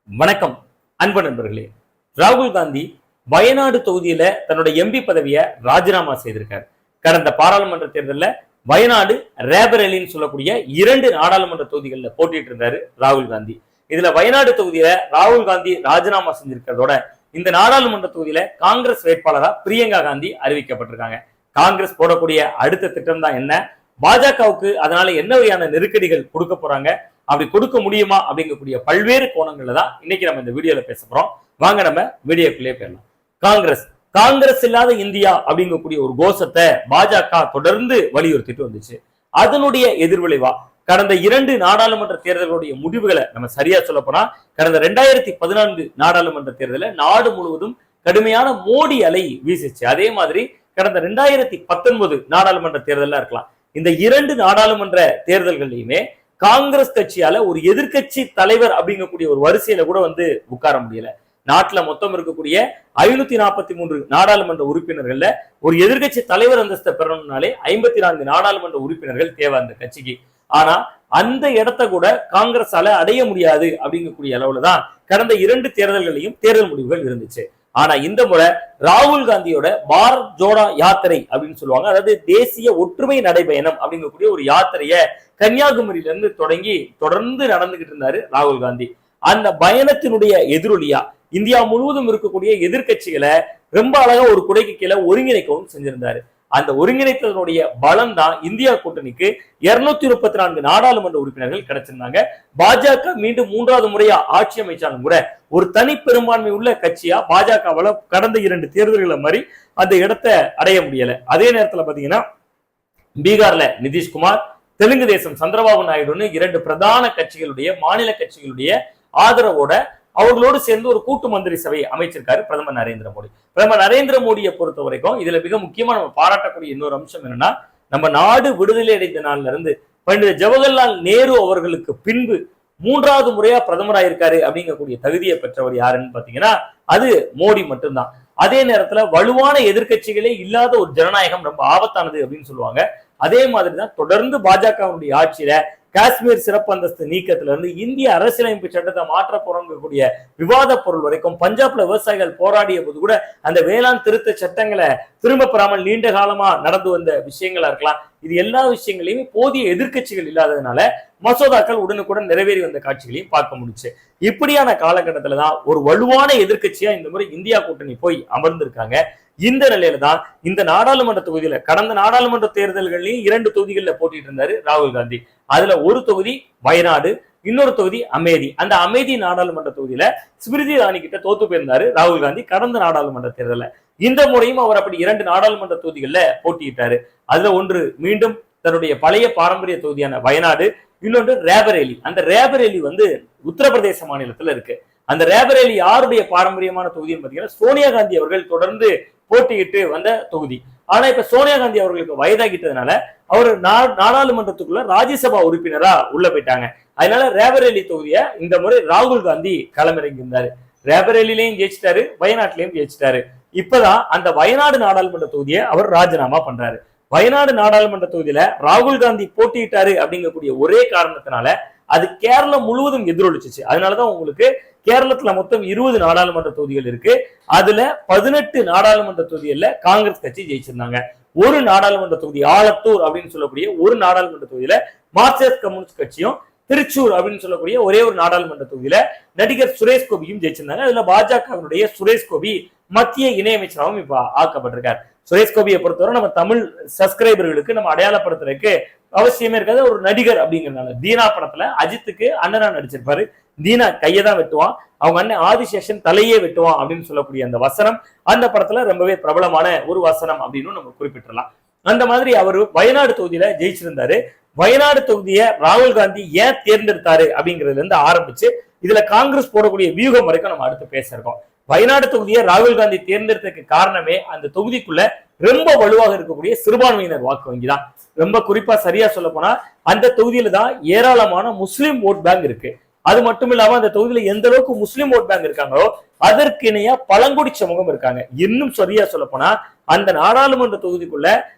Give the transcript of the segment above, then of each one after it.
வணக்கம் அன்பு நண்பர்களே. ராகுல் காந்தி வயநாடு தொகுதியில தன்னோட எம்பி பதவியை ராஜினாமா செய்திருக்காரு. கடந்த பாராளுமன்ற தேர்தலில் வயநாடு ரேபரேலின்னு சொல்லக்கூடிய 2 நாடாளுமன்ற தொகுதிகளில் போட்டிட்டு இருந்தாரு ராகுல் காந்தி. இதுல வயநாடு தொகுதியில ராகுல் காந்தி ராஜினாமா செஞ்சிருக்கிறதோட இந்த நாடாளுமன்ற தொகுதியில காங்கிரஸ் வேட்பாளரா பிரியங்கா காந்தி அறிவிக்கப்பட்டிருக்காங்க. காங்கிரஸ் போடக்கூடிய அடுத்த திட்டம் தான் என்ன, பாஜகவுக்கு அதனால என்ன வகையான நெருக்கடிகள் கொடுக்க போறாங்க, அப்படி கொடுக்க முடியுமா அப்படிங்கக்கூடிய பல்வேறு கோணங்கள்ல தான் இன்னைக்கு நம்ம இந்த வீடியோல பேச போறோம். வாங்க நம்ம வீடியோக்குள்ளே போயிடலாம். காங்கிரஸ் இல்லாத இந்தியா அப்படிங்கக்கூடிய ஒரு கோஷத்தை பாஜக தொடர்ந்து வலியுறுத்திட்டு வந்துச்சு. அதனுடைய எதிர்விளைவா கடந்த 2 நாடாளுமன்ற தேர்தலுடைய முடிவுகளை நம்ம சரியா சொல்ல போனா, கடந்த 2014 நாடாளுமன்ற தேர்தலில் நாடு முழுவதும் கடுமையான மோடி அலை வீசிச்சு. அதே மாதிரி கடந்த 2019 நாடாளுமன்ற தேர்தலா இருக்கலாம். இந்த 2 நாடாளுமன்ற தேர்தல்கள்லையுமே காங்கிரஸ் கட்சியால ஒரு எதிர்கட்சி தலைவர் அப்படிங்கக்கூடிய ஒரு வரிசையில கூட உட்கார முடியல. நாட்டுல மொத்தம் இருக்கக்கூடிய 543 நாடாளுமன்ற உறுப்பினர்கள்ல ஒரு எதிர்கட்சி தலைவர் அந்தஸ்தை பெறணும்னாலே 54 நாடாளுமன்ற உறுப்பினர்கள் தேவை அந்த கட்சிக்கு. ஆனா அந்த இடத்த கூட காங்கிரஸால அடைய முடியாது அப்படிங்கக்கூடிய அளவுல தான் கடந்த 2 தேர்தல்களையும் தேர்தல் முடிவுகள் இருந்துச்சு. ஆனா இந்த முறை ராகுல் காந்தியோட பாரத் ஜோடோ யாத்திரை அப்படின்னு சொல்லுவாங்க, அதாவது தேசிய ஒற்றுமை நடைபயணம் அப்படிங்கக்கூடிய ஒரு யாத்திரைய கன்னியாகுமரியில இருந்து தொடங்கி தொடர்ந்து நடந்துகிட்டு இருந்தாரு ராகுல் காந்தி. அந்த பயணத்தினுடைய எதிரொலியா இந்தியா முழுவதும் இருக்கக்கூடிய எதிர்கட்சிகளை ரொம்ப அழகா ஒரு குடைக்கு கீழே ஒருங்கிணைக்கவும் செஞ்சிருந்தாரு. அந்த ஒருங்கிணைத்ததனுடைய பலம் தான் இந்தியா கூட்டணிக்கு 234 நாடாளுமன்ற உறுப்பினர்கள் கிடைச்சிருந்தாங்க. பாஜக மீண்டும் 3வது முறையா ஆட்சி அமைச்சாலும் கூட ஒரு தனி பெரும்பான்மை உள்ள கட்சியா பாஜகவால கடந்த 2 தேர்தல்களை மாதிரி அந்த இடத்தை அடைய முடியல. அதே நேரத்துல பாத்தீங்கன்னா பீகார்ல நிதிஷ்குமார், தெலுங்கு தேசம் சந்திரபாபு நாயுடுன்னு 2 பிரதான கட்சிகளுடைய மாநில கட்சிகளுடைய ஆதரவோட அவர்களோடு சேர்ந்து ஒரு கூட்டு மந்திரி சபை அமைச்சிருக்காரு பிரதமர் நரேந்திர மோடி. பிரதமர் நரேந்திர மோடியை பொறுத்த வரைக்கும் இதுல மிக முக்கியமா நம்ம பாராட்டக்கூடிய இன்னொரு அம்சம் என்னன்னா, நம்ம நாடு விடுதலை அடைந்த நாள்ல இருந்து பண்டித ஜவஹர்லால் நேரு அவர்களுக்கு பின்பு 3வது முறையா பிரதமராக இருக்காரு அப்படிங்கக்கூடிய தகுதியை பெற்றவர் யாருன்னு பாத்தீங்கன்னா அது மோடி மட்டும்தான். அதே நேரத்துல வலுவான எதிர்கட்சிகளே இல்லாத ஒரு ஜனநாயகம் ரொம்ப ஆபத்தானது அப்படின்னு சொல்லுவாங்க. அதே மாதிரிதான் தொடர்ந்து பாஜகவுடைய ஆட்சியில காஷ்மீர் சிறப்பு அந்தஸ்து நீக்கத்துல இருந்து இந்திய அரசியலமைப்பு சட்டத்தை மாற்ற போறக்கூடிய விவாத பொருள் வரைக்கும், பஞ்சாப்ல விவசாயிகள் போராடிய போது கூட அந்த வேளாண் திருத்த சட்டங்களை திரும்ப பெறாமல் நீண்ட காலமா நடந்து வந்த விஷயங்களா இருக்கலாம். இது எல்லா விஷயங்களையுமே போதிய எதிர்கட்சிகள் இல்லாததுனால மசோதாக்கள் உடனுக்குடன் நிறைவேறி வந்த காட்சிகளையும் பார்க்க முடிச்சு. இப்படியான காலகட்டத்துலதான் ஒரு வலுவான எதிர்கட்சியா இந்த முறை இந்தியா கூட்டணி போய் அமர்ந்திருக்காங்க. இந்த நிலையில தான் இந்த நாடாளுமன்ற தொகுதியில கடந்த நாடாளுமன்ற தேர்தல்களையும் 2 தொகுதிகளில் போட்டிட்டு இருந்தாரு ராகுல் காந்தி. அதுல ஒரு தொகுதி வயநாடு, இன்னொரு தொகுதி அமேதி. அந்த அமேதி நாடாளுமன்ற தொகுதியில ஸ்மிருதி இரானி கிட்ட தோத்து போயிருந்தாரு ராகுல் காந்தி கடந்த நாடாளுமன்ற தேர்தலில். இந்த முறையும் அவர் அப்படி 2 நாடாளுமன்ற தொகுதிகளில் போட்டியிட்டாரு. அதுல ஒன்று மீண்டும் தன்னுடைய பழைய பாரம்பரிய தொகுதியான வயநாடு, இன்னொன்று ரேபரேலி. அந்த ரேபரேலி உத்தரப்பிரதேச மாநிலத்துல இருக்கு. அந்த ரேபரேலி யாருடைய பாரம்பரியமான தொகுதின்னு பாத்தீங்கன்னா சோனியா காந்தி அவர்கள் தொடர்ந்து போட்டியிட்டு வந்த தொகுதி. ஆனா இப்ப சோனியா காந்தி அவர்களுக்கு வயதாகிட்டதுனால அவர் நாடாளுமன்றத்துக்குள்ள ராஜ்யசபா உறுப்பினரா உள்ள போயிட்டாங்க. அதனால ரேபரேலி தொகுதியை இந்த முறை ராகுல் காந்தி களமிறங்கி இருந்தாரு. ரேபரேலிலையும் ஜெயிச்சிட்டாரு, வயநாட்டிலையும் ஜெயிச்சிட்டாரு. இப்பதான் அந்த வயநாடு நாடாளுமன்ற தொகுதியை அவர் ராஜினாமா பண்றாரு. வயநாடு நாடாளுமன்ற தொகுதியில ராகுல் காந்தி போட்டியிட்டாரு அப்படிங்கக்கூடிய ஒரே காரணத்தினால அது கேரளம் முழுவதும் எதிரொலிச்சிச்சு. அதனாலதான் உங்களுக்கு கேரளத்துல மொத்தம் 20 நாடாளுமன்ற தொகுதிகள் இருக்கு. அதுல 18 நாடாளுமன்ற தொகுதிகள்ல காங்கிரஸ் கட்சி ஜெயிச்சிருந்தாங்க. ஒரு நாடாளுமன்ற தொகுதி ஆலத்தூர் அப்படின்னு சொல்லக்கூடிய ஒரு நாடாளுமன்ற தொகுதியில மார்க்சிஸ்ட் கம்யூனிஸ்ட் கட்சியும், திருச்சூர் அப்படின்னு சொல்லக்கூடிய ஒரே ஒரு நாடாளுமன்ற தொகுதியில நடிகர் சுரேஷ் கோபியும் ஜெயிச்சிருந்தாங்க. அதுல பாஜகவினுடைய சுரேஷ் கோபி மத்திய இணையமைச்சராகவும் இப்ப ஆக்கப்பட்டிருக்காரு. சுரேஷ் கோபியை பொறுத்தவரை நம்ம தமிழ் சப்ஸ்கிரைபர்களுக்கு நம்ம அடையாளப்படுத்துறதுக்கு அவசியமே இருக்காது. ஒரு நடிகர் அப்படிங்கிறதுனால தீனா படத்துல அஜித்துக்கு அண்ணனா நடிச்சிருப்பாரு. தீனா கையை தான் வெட்டுவான், அவங்க அண்ணன் ஆதிசேஷன் தலையே வெட்டுவான் அப்படின்னு சொல்லக்கூடிய அந்த வசனம் அந்த படத்துல ரொம்பவே பிரபலமான ஒரு வசனம் அப்படின்னு நம்ம குறிப்பிட்டுலாம். அந்த மாதிரி அவர் வயநாடு தொகுதியில ஜெயிச்சிருந்தாரு. வயநாடு தொகுதியை ராகுல் காந்தி ஏன் தேர்ந்தெடுத்தாரு அப்படிங்கிறதுல இருந்து ஆரம்பிச்சு இதுல காங்கிரஸ் போடக்கூடிய வியூகம் வரைக்கும் நம்ம அடுத்து பேச இருக்கோம். வயநாடு தொகுதியை ராகுல் காந்தி தேர்ந்தெடுத்ததுக்கு காரணமே அந்த தொகுதிக்குள்ள ரொம்ப வலுவாக இருக்கக்கூடிய சிறுபான்மையினர் வாக்கு வங்கி தான். ரொம்ப குறிப்பா சரியா சொல்ல போனா அந்த தொகுதியில தான் ஏராளமான முஸ்லிம் ஓட் பேங்க் இருக்கு. அது மட்டும் இல்லாம அந்த தொகுதியில எந்த அளவுக்கு முஸ்லிம் ஓட் பேங்க் இருக்காங்களோ அதற்கு இணையா பழங்குடி சமூகம் இருக்காங்க. இன்னும் சரியா சொல்ல போனா அந்த நாடாளுமன்ற தொகுதிக்குள்ள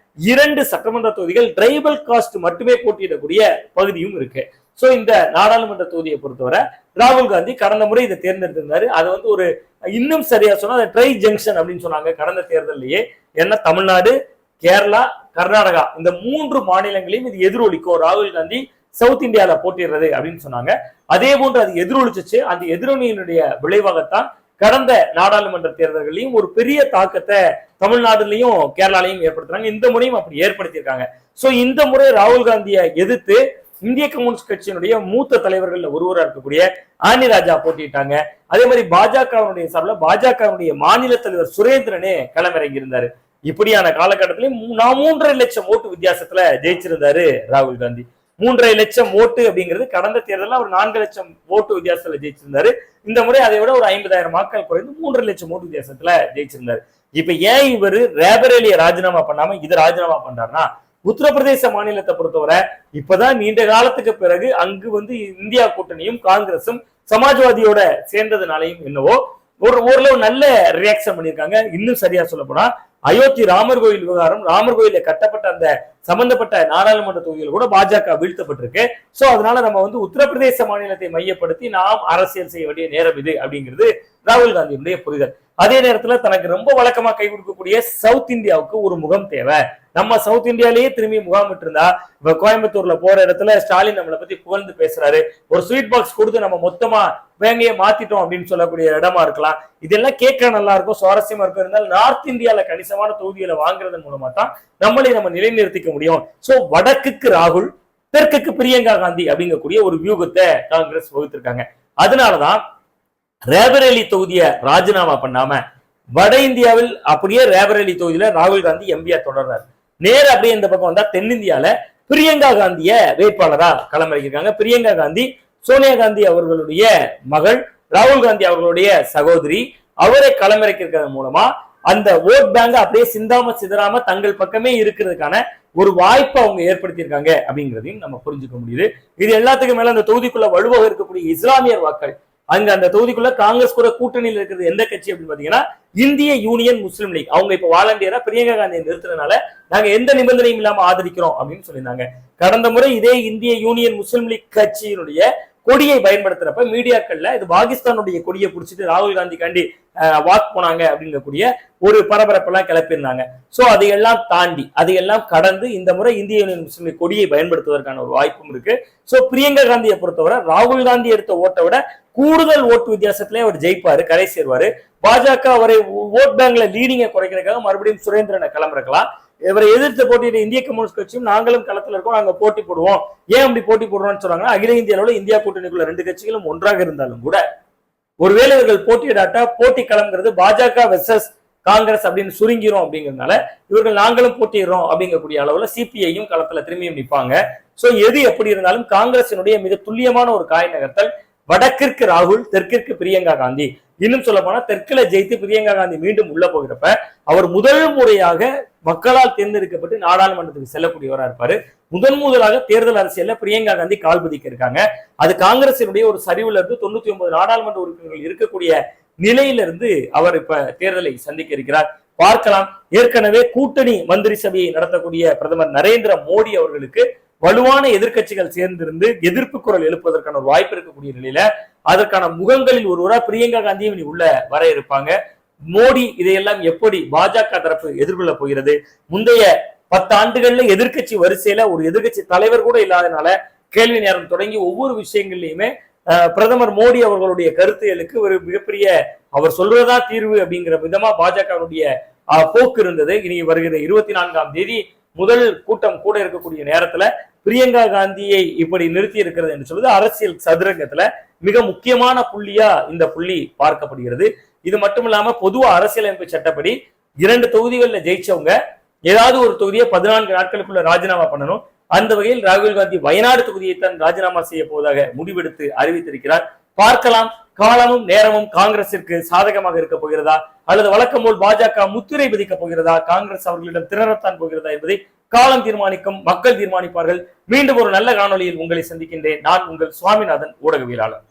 2 சட்டமன்ற தொகுதிகள் டிரைபல் காஸ்ட் மட்டுமே போட்டியிடக்கூடிய பகுதியும் இருக்கு. சோ இந்த நாடாளுமன்ற தொகுதியை பொறுத்தவரை ராகுல் காந்தி கடந்த முறை இதை தேர்ந்தெடுத்திருந்தாரு. அது வந்து ஒரு இன்னும் சரியா சொன்னா ட்ரை ஜங்ஷன் அப்படின்னு சொன்னாங்க கடந்த தேர்தலையே. ஏன்னா தமிழ்நாடு, கேரளா, கர்நாடகா இந்த 3 மாநிலங்களையும் இது எதிரொலிக்கும், ராகுல் காந்தி சவுத் இந்தியால போட்டிடுறது அப்படின்னு சொன்னாங்க. அதே போன்று அது எதிரொலிச்சிச்சு. அந்த எதிரொலியினுடைய விளைவாகத்தான் கடந்த நாடாளுமன்ற தேர்தல்களையும் ஒரு பெரிய தாக்கத்தை தமிழ்நாடுலையும் கேரளாலையும் ஏற்படுத்துறாங்க. இந்த முறையும் அப்படி ஏற்படுத்தியிருக்காங்க. சோ இந்த முறை ராகுல் காந்தியை எதிர்த்து இந்திய கம்யூனிஸ்ட் கட்சியினுடைய மூத்த தலைவர்கள் ஒருவராக இருக்கக்கூடிய ஆனி ராஜா போட்டிட்டாங்க. அதே மாதிரி பாஜகவுடைய சார்பில் பாஜகவுடைய மாநில தலைவர் சுரேந்திரனே களமிறங்கி இருந்தாரு. இப்படியான காலகட்டத்திலையும் 3.5 லட்சம் ஓட்டு வித்தியாசத்துல ஜெயிச்சிருந்தாரு ராகுல் காந்தி. 3.5 லட்சம் ஓட்டு அப்படிங்கிறது கடந்த தேர்தலில் அவர் 4 லட்சம் ஓட்டு வித்தியாசத்துல ஜெயிச்சிருந்தாரு. இந்த முறை அதை விட ஒரு 50,000 வாக்கள் குறைந்து 3.5 லட்சம் ஓட்டு வித்தியாசத்துல ஜெயிச்சிருந்தாரு. இப்ப ஏன் இவர் ரேபரேலியை ராஜினாமா பண்ணாம இதை ராஜினாமா பண்றாருன்னா, உத்தரப்பிரதேச மாநிலத்தை பொறுத்தவரை இப்பதான் நீண்ட காலத்துக்கு பிறகு அங்கு வந்து இந்தியா கூட்டணியும் காங்கிரசும் சமாஜ்வாதியோட சேர்ந்ததுனாலையும் என்னவோ ஓரளவு நல்ல ரியாக்ஷன் பண்ணியிருக்காங்க. இன்னும் சரியா சொல்ல போனா அயோத்தி ராமர் கோயில் விவகாரம், ராமர் கோயில கட்டப்பட்ட அந்த சம்பந்தப்பட்ட நாடாளுமன்ற தொகுதியில் கூட பாஜக வீழ்த்தப்பட்டிருக்கு. சோ அதனால நம்ம வந்து உத்தரப்பிரதேச மாநிலத்தை மையப்படுத்தி நாம் அரசியல் செய்ய வேண்டிய நேரம் இது அப்படிங்கிறது ராகுல் காந்தியுடைய புரிதல். அதே நேரத்துல தனக்கு ரொம்ப வழக்கமா கை கொடுக்கக்கூடிய சவுத் இந்தியாவுக்கு ஒரு முகம் தேவை. நம்ம சவுத் இந்தியாலேயே திரும்பி முகாமிட்டு இருந்தா, இப்ப கோயம்புத்தூர்ல போற இடத்துல ஸ்டாலின் நம்மளை பத்தி புகழ்ந்து பேசுறாரு, ஒரு ஸ்வீட் பாக்ஸ் கொடுத்து நம்ம மொத்தமா வேங்கையை மாத்திட்டோம் அப்படின்னு சொல்லக்கூடிய இடமா இருக்கலாம். இதெல்லாம் கேட்க நல்லா இருக்கும், சுவாரஸ்யமா இருக்கும். இருந்தாலும் நார்த் இந்தியால கணிசமான தொகுதிகளை வாங்குறதன் மூலமா தான் நம்மளை நம்ம நிலைநிறுத்திக்க முடியும். சோ வடக்குக்கு ராகுல், தெற்குக்கு பிரியங்கா காந்தி அப்படிங்கக்கூடிய ஒரு வியூகத்தை காங்கிரஸ் வகுத்திருக்காங்க. அதனாலதான் ரேபரேலி தொகுதியை ராஜினாமா பண்ணாம வட இந்தியாவில் அப்படியே ரேபரேலி தொகுதியில ராகுல் காந்தி எம்பியா தொடர்றாரு. நேர அப்படியே இந்த பக்கம் வந்தா தென்னிந்தியால பிரியங்கா காந்திய வேட்பாளரா களமிறக்கிருக்காங்க. பிரியங்கா காந்தி சோனியா காந்தி அவர்களுடைய மகள், ராகுல் காந்தி அவர்களுடைய சகோதரி. அவரை களமிறக்கிறது மூலமா அந்த ஓட் பேங்க் அப்படியே சிந்தாம சிதறாம தங்கள் பக்கமே இருக்கிறதுக்கான ஒரு வாய்ப்பை அவங்க ஏற்படுத்தியிருக்காங்க அப்படிங்கிறதையும் நம்ம புரிஞ்சுக்க முடியுது. இது எல்லாத்துக்கும் மேல அந்த தொகுதிக்குள்ள வலுவாக இருக்கக்கூடிய இஸ்லாமியர் வாக்கள், அங்க அந்த தொகுதிக்குள்ள காங்கிரஸ் கூட கூட்டணியில் இருக்கிறது எந்த கட்சி அப்படின்னு பாத்தீங்கன்னா இந்திய யூனியன் முஸ்லிம் லீக். அவங்க இப்ப வாலண்டியரா பிரியங்கா காந்தியை நிறுத்தினால நாங்க எந்த நிபந்தனையும் இல்லாம ஆதரிக்கிறோம் அப்படின்னு சொல்லியிருந்தாங்க. கடந்த முறை இதே இந்திய யூனியன் முஸ்லிம் லீக் கட்சியினுடைய கொடியை பயன்படுத்துறப்ப மீடியாக்கள்ல இது பாகிஸ்தானுடைய கொடியை பிடிச்சிட்டு ராகுல் காந்தி காண்டி வாக் போனாங்க அப்படிங்கக்கூடிய ஒரு பரபரப்பெல்லாம் கிளப்பியிருந்தாங்க. சோ அதையெல்லாம் தாண்டி அதையெல்லாம் கடந்து இந்த முறை இந்திய யூனியன் முஸ்லிம் லீக் கொடியை பயன்படுத்துவதற்கான ஒரு வாய்ப்பும் இருக்கு. சோ பிரியங்கா காந்தியை பொறுத்தவரை ராகுல் காந்தி எடுத்த ஓட்டை விட கூடுதல் ஓட்டு வித்தியாசத்திலே அவர் ஜெயிப்பாரு, கரை சேர்வாரு. பாஜக அவரை ஓட் பேங்க்ல லீடிங்கை குறைக்கிறதுக்காக மறுபடியும் சுரேந்திரனை களமிறக்கலாம். இவரை எதிர்த்து போட்டியிட இந்திய கம்யூனிஸ்ட் கட்சியும் நாங்களும் களத்தில் இருக்கோம், நாங்க போட்டி போடுவோம். ஏன் அப்படி போட்டி போடுறோம்னு சொன்னாங்கன்னா, அகில இந்திய அளவில் இந்தியா கூட்டணிக்குள்ள 2 கட்சிகளும் ஒன்றாக இருந்தாலும் கூட ஒருவேளை இவர்கள் போட்டியிடாட்டா போட்டி களம்ங்கிறது பாஜக வெர்சஸ் காங்கிரஸ் அப்படின்னு சுருங்கிரும் அப்படிங்கிறதுனால இவர்கள் நாங்களும் போட்டிடுறோம் அப்படிங்கக்கூடிய அளவுல சிபிஐயும் களத்துல திரும்பியும் நிற்பாங்க. சோ எது எப்படி இருந்தாலும் காங்கிரசினுடைய மிக துல்லியமான ஒரு காய் நகர்த்தல் வடக்கிற்கு ராகுல், தெற்கிற்கு பிரியங்கா காந்தி. இன்னும் சொல்ல போனா தெற்குல ஜெயித்து பிரியங்கா காந்தி மீண்டும் உள்ள போகிறப்ப அவர் முதல் முறையாக மக்களால் தேர்ந்தெடுக்கப்பட்டு நாடாளுமன்றத்துக்கு செல்லக்கூடியவரா இருப்பாரு. முதலாக தேர்தல் அரசியல்ல பிரியங்கா காந்தி கால் பதிக்க இருக்காங்க. அது காங்கிரசினுடைய ஒரு சரிவுல இருந்து 99 நாடாளுமன்ற உறுப்பினர்கள் இருக்கக்கூடிய நிலையிலிருந்து அவர் இப்ப தேர்தலை சந்திக்க இருக்கிறார். பார்க்கலாம். ஏற்கனவே கூட்டணி மந்திரி சபையை நடத்தக்கூடிய பிரதமர் நரேந்திர மோடி அவர்களுக்கு வலுவான எதிர்கட்சிகள் சேர்ந்திருந்து எதிர்ப்பு குரல் எழுப்பதற்கான ஒரு வாய்ப்பு இருக்கக்கூடிய நிலையில அதற்கான முகங்களில் ஒருவரா பிரியங்கா காந்தியும் இனி உள்ள வர இருப்பாங்க. மோடி இதையெல்லாம் எப்படி பாஜக தரப்பு எதிர்கொள்ள போகிறது? முந்தைய 10 ஆண்டுகள்ல எதிர்கட்சி வரிசையில ஒரு எதிர்கட்சி தலைவர் கூட இல்லாதனால கேள்வி நேரம் தொடங்கி ஒவ்வொரு விஷயங்கள்லயுமே பிரதமர் மோடி அவர்களுடைய கருத்துகளுக்கு ஒரு மிகப்பெரிய அவர் சொல்றதா தீர்வு அப்படிங்கிற விதமா பாஜகவுடைய போக்கு இருந்தது. இனி வருகிற 24ஆம் தேதி முதல் கூட்டம் கூட இருக்கக்கூடிய நேரத்துல பிரியங்கா காந்தியை இப்படி நிறுத்தி இருக்கிறது என்று சொல்வது அரசியல் சதுரங்கத்துல மிக முக்கியமான புள்ளியா இந்த புள்ளி பார்க்கப்படுகிறது. இது மட்டும் இல்லாம பொதுவா அரசியலமைப்பு சட்டப்படி 2 தொகுதிகளில் ஜெயிச்சவங்க ஏதாவது ஒரு தொகுதியை 14 நாட்களுக்குள்ள ராஜினாமா பண்ணணும். அந்த வகையில் ராகுல் காந்தி வயநாடு தொகுதியை தான் ராஜினாமா செய்ய போவதாக முடிவெடுத்து அறிவித்திருக்கிறார். பார்க்கலாம். காலமும் நேரமும் காங்கிரசிற்கு சாதகமாக இருக்க போகிறதா அல்லது வழக்கம் போல் பாஜக முத்திரை விதிக்க போகிறதா, காங்கிரஸ் அவர்களிடம் திணறத்தான் போகிறதா என்பதை காலம் தீர்மானிக்கும், மக்கள் தீர்மானிப்பார்கள். மீண்டும் ஒரு நல்ல காணொலியில் உங்களை சந்திக்கின்றேன். நான் உங்கள் சுவாமிநாதன், ஊடகவியலாளர்.